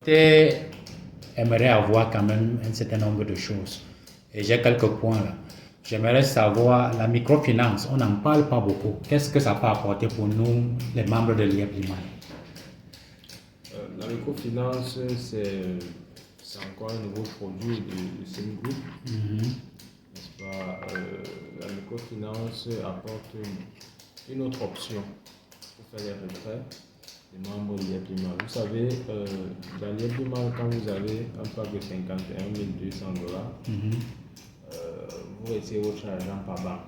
Aimerait avoir quand même un certain nombre de choses. Et j'ai quelques points là. J'aimerais savoir, la microfinance, on n'en parle pas beaucoup. Qu'est-ce que ça peut apporter pour nous, les membres de l'IEP Liman? La microfinance, c'est encore un nouveau produit de Sim Group. N'est-ce pas? La microfinance apporte une autre option pour faire les retraits des membres de l'IEP Liman. Vous savez, dans l'IEP Liman, quand vous avez un pack de 51 200 $, vous recevez votre argent par banque.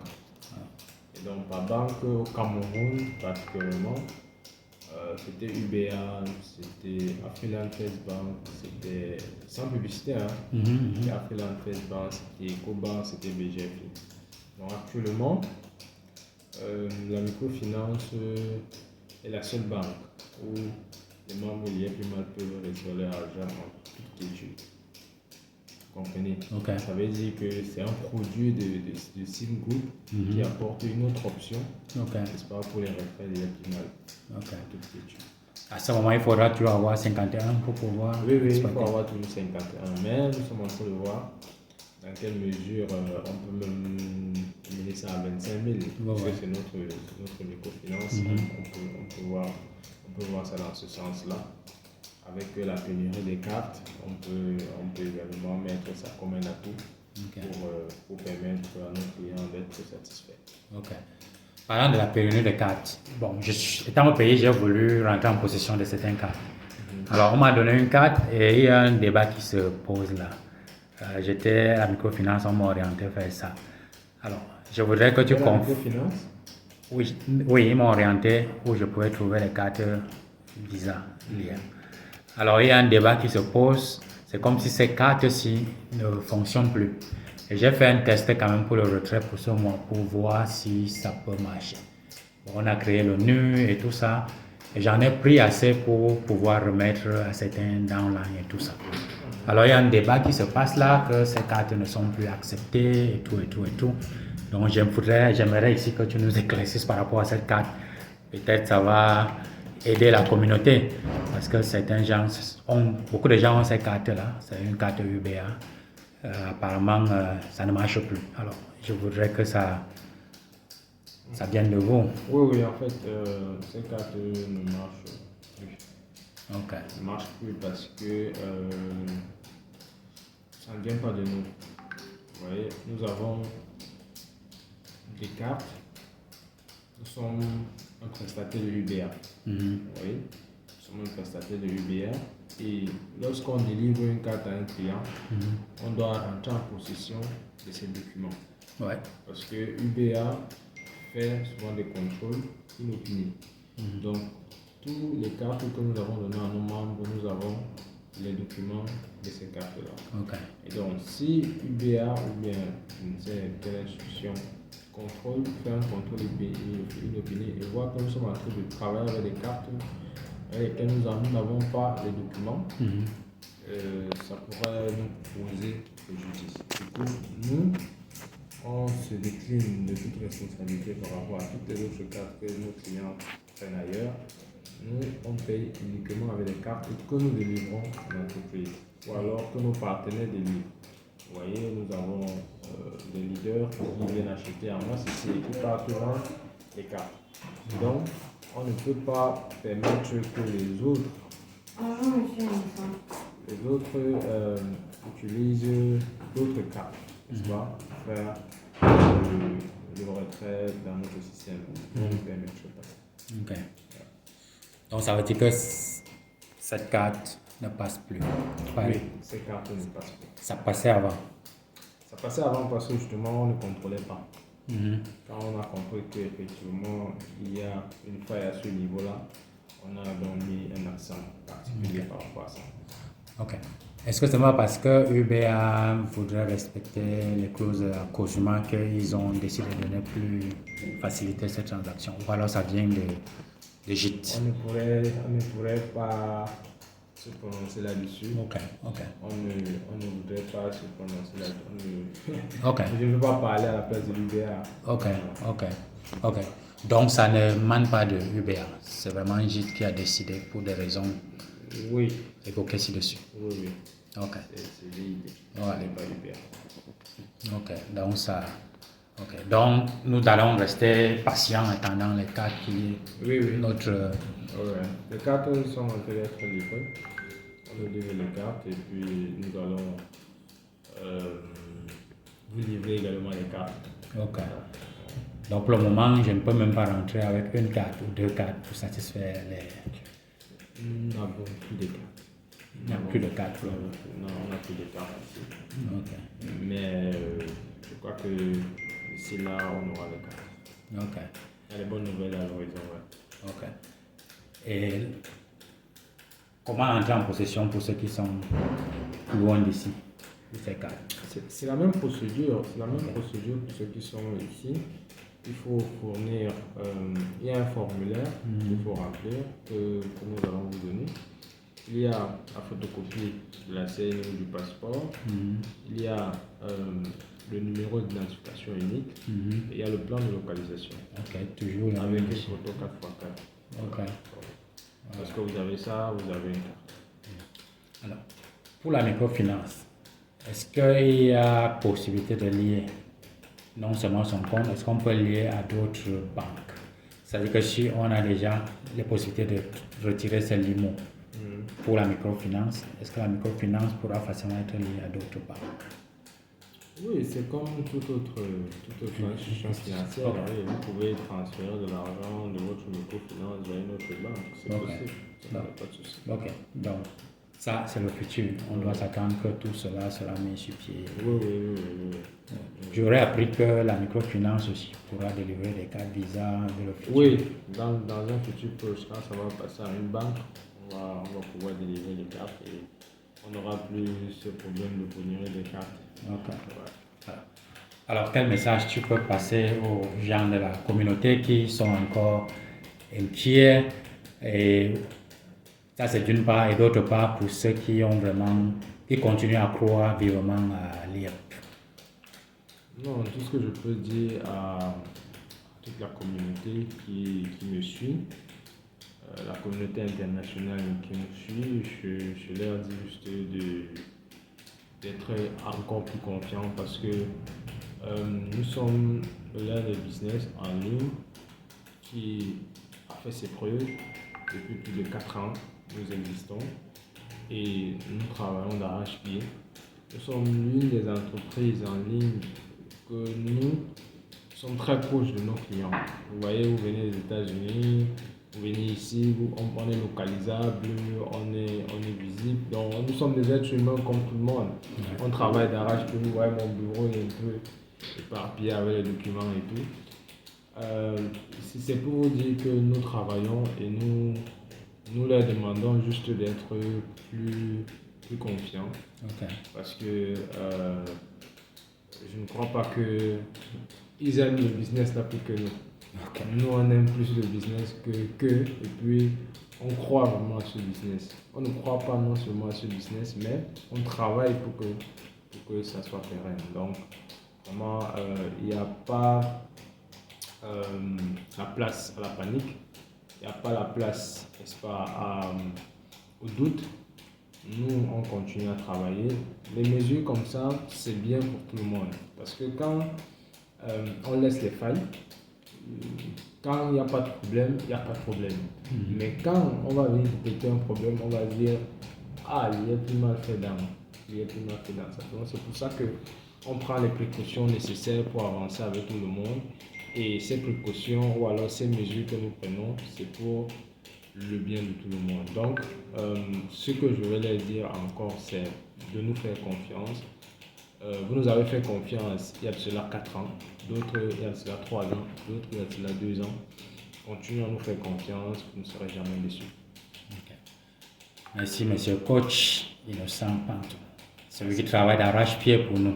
Et donc, par banque, au Cameroun, particulièrement, c'était UBA, c'était Afriland First Bank, c'était sans publicité, hein. C'était Afriland First Bank, c'était EcoBank, c'était BGFI. Donc, actuellement, la microfinance est la seule banque où les membres de l'IEP Liman peuvent recevoir leur argent en toute quiétude. Vous comprenez? Okay. Ça veut dire que c'est un produit de Sim Group qui apporte une autre option, n'est-ce pas, pour les retraits de l'IEP Liman en toute quiétude. À ce moment, il faudra toujours avoir 51 pour pouvoir. Oui, il faut avoir toujours 51. Mais nous sommes en train de voir dans quelle mesure on peut même mener ça à 25 000. Parce que c'est notre microfinance. On peut voir ça dans ce sens-là. Avec la pénurie des cartes, on peut également mettre ça comme un atout pour permettre à nos clients d'être satisfaits. Parlant de la pénurie des cartes, bon, étant au pays, j'ai voulu rentrer en possession de certaines cartes. Alors, on m'a donné une carte et il y a un débat qui se pose là. J'étais à microfinance, on m'a orienté vers ça. Alors, je voudrais que tu microfinance? Oui, ils m'ont orienté où je pouvais trouver les cartes Visa liées. Alors, il y a un débat qui se pose. C'est comme si ces cartes-ci ne fonctionnent plus. Et j'ai fait un test quand même pour le retrait pour ce mois pour voir si ça peut marcher. Bon, on a créé le NU et tout ça. Et j'en ai pris assez pour pouvoir remettre à certains downline et tout ça. Alors il y a un débat qui se passe là, que ces cartes ne sont plus acceptées et tout. Donc j'aimerais ici que tu nous éclaircisses par rapport à cette carte. Peut-être ça va aider la communauté. Parce que beaucoup de gens ont ces cartes-là. C'est une carte UBA. Apparemment, ça ne marche plus. Alors, je voudrais que ça vienne de vous. Oui, en fait, ces cartes ne marchent plus. Ne marchent plus parce que ça ne vient pas de nous. Vous voyez, nous avons des cartes. Nous sommes un prestataire de l'UBA. Vous voyez, nous sommes un prestataire de l'UBA. Et lorsqu'on délivre une carte à un client, on doit rentrer en possession de ces documents. Parce que UBA fait souvent des contrôles inopinés. Donc, tous les cartes que nous avons données à nos membres, nous avons les documents de ces cartes-là. Et donc, si UBA ou bien une certaine institution fait un contrôle inopiné et voit que nous sommes en train de travailler avec des cartes avec lesquelles nous n'avons pas les documents, ça pourrait nous poser préjudice. Du coup, nous, on se décline de toute responsabilité par rapport à toutes les autres cartes que nos clients prennent ailleurs. Nous, on paye uniquement avec les cartes que nous délivrons à l'entreprise ou alors que nos partenaires délivrent. Vous voyez, nous avons des leaders qui viennent acheter à moi ici et qui partent vendre les cartes. Donc, on ne peut pas permettre que les autres utilisent d'autres cartes, n'est-ce pas, pour faire le retrait dans notre système. On ne permettrait pas. Donc ça veut dire que cette carte ne passe plus. Oui, ces cartes ne passent plus. Ça passait avant. Ça passait avant parce que justement on ne contrôlait pas. Quand on a compris qu'effectivement il y a une faille à ce niveau-là, on a donc mis un accent particulier par rapport à ça. Est-ce que c'est moi parce que UBA voudrait respecter les clauses COSUMA qu'ils ont décidé de ne plus faciliter cette transaction? Ou alors ça vient de GIT? On ne pourrait pas se prononcer là-dessus. On ne voudrait pas se prononcer là-dessus. Je ne veux pas parler à la place de l'UBA. Donc ça ne manque pas de UBA. C'est vraiment GIT qui a décidé pour des raisons Oui. C'est coquet ci-dessus. Oui, oui. Ok. C'est VIB. Ouais. Ce n'est pas UBA. Ok, donc ça. Ok, donc nous allons rester patients en attendant les cartes qui. Oui, oui. Notre. Ouais. Les cartes sont en train d'être livrées. On va livrer les cartes et puis nous allons vous livrer également les cartes. Ok. Donc pour le moment, je ne peux même pas rentrer avec une carte ou deux cartes pour satisfaire les. Nous n'avons plus de cartes. Il n'y a plus de cartes pour le moment. Non, on n'a plus de cartes ici. Ok. Mais je crois que d'ici là, on aura les cartes. Ok. Il y a des bonnes nouvelles à l'horizon, ouais. Ok. Et comment entrer en possession pour ceux qui sont loin d'ici, de ces cartes? C'est la même procédure. C'est la même procédure pour ceux qui sont ici. Il faut fournir, il y a un formulaire qu'il faut remplir que nous allons vous donner. Il y a la photocopie de la CNI ou du passeport. Il y a le numéro d'identification unique. Et il y a le plan de localisation. Ok, toujours la avec même une chose. photo 4x4. Ok. Parce que vous avez ça, vous avez une carte. Alors, pour la microfinance, est-ce qu'il y a possibilité de lier non seulement son compte, est-ce qu'on peut lier à d'autres banques? C'est-à-dire que si on a déjà les possibilités de retirer ses limos pour la microfinance, est-ce que la microfinance pourra facilement être liée à d'autres banques? Oui, c'est comme toute autre institution financière. Oui, vous pouvez transférer de l'argent de votre microfinance vers une autre banque. C'est possible. Ça n'a pas de souci. Ok, donc ça c'est le futur. On doit s'attendre que tout cela sera mis sur pied. Oui. J'aurais appris que la microfinance aussi pourra délivrer des cartes Visa de le futur. Oui, dans un futur proche, quand ça va passer à une banque, on va pouvoir délivrer les cartes et on n'aura plus ce problème de fournir des cartes. Ok. Ouais. Alors, quel message tu peux passer aux gens de la communauté qui sont encore inquiets? Et ça, c'est d'une part, et d'autre part, pour ceux qui continuent à croire vivement à l'IEP. Non, tout ce que je peux dire à toute la communauté qui me suit, la communauté internationale qui nous suit, je leur dis juste d'être encore plus confiants parce que nous sommes l'un des business en ligne qui a fait ses preuves depuis plus de 4 ans. Nous existons et nous travaillons d'arrache-pied. Nous sommes l'une des entreprises en ligne que nous sommes très proches de nos clients. Vous voyez, vous venez des États-Unis, vous venez ici, on est localisable, on est visible. Donc, nous sommes des êtres humains comme tout le monde. On travaille d'arrache-pied. Vous voyez, mon bureau est un peu éparpillé avec les documents et tout. C'est pour vous dire que nous travaillons et nous leur demandons juste d'être plus confiants. Parce que je ne crois pas qu'ils aiment le business là plus que nous. Nous, on aime plus le business que et puis on croit vraiment à ce business. On ne croit pas non seulement à ce business, mais on travaille pour que ça soit pérenne. Donc, vraiment, il n'y a pas la place à la panique, il n'y a pas la place, n'est-ce pas, au doute. Nous, on continue à travailler. Les mesures comme ça, c'est bien pour tout le monde. Parce que quand on laisse les failles, quand il n'y a pas de problème, il n'y a pas de problème. Mais quand on va venir détecter un problème, on va dire ah, il est plus mal fait dans ça. Donc, c'est pour ça qu'on prend les précautions nécessaires pour avancer avec tout le monde. Et ces précautions ou alors ces mesures que nous prenons, c'est pour le bien de tout le monde. Donc, ce que je vais leur dire encore, c'est de nous faire confiance. Vous nous avez fait confiance il y a de cela 4 ans, d'autres il y a de cela 3 ans, d'autres il y a de cela 2 ans. Continuez à nous faire confiance, vous ne serez jamais déçus. Merci, monsieur coach Innocent Panto, celui qui travaille d'arrache-pied pour nous.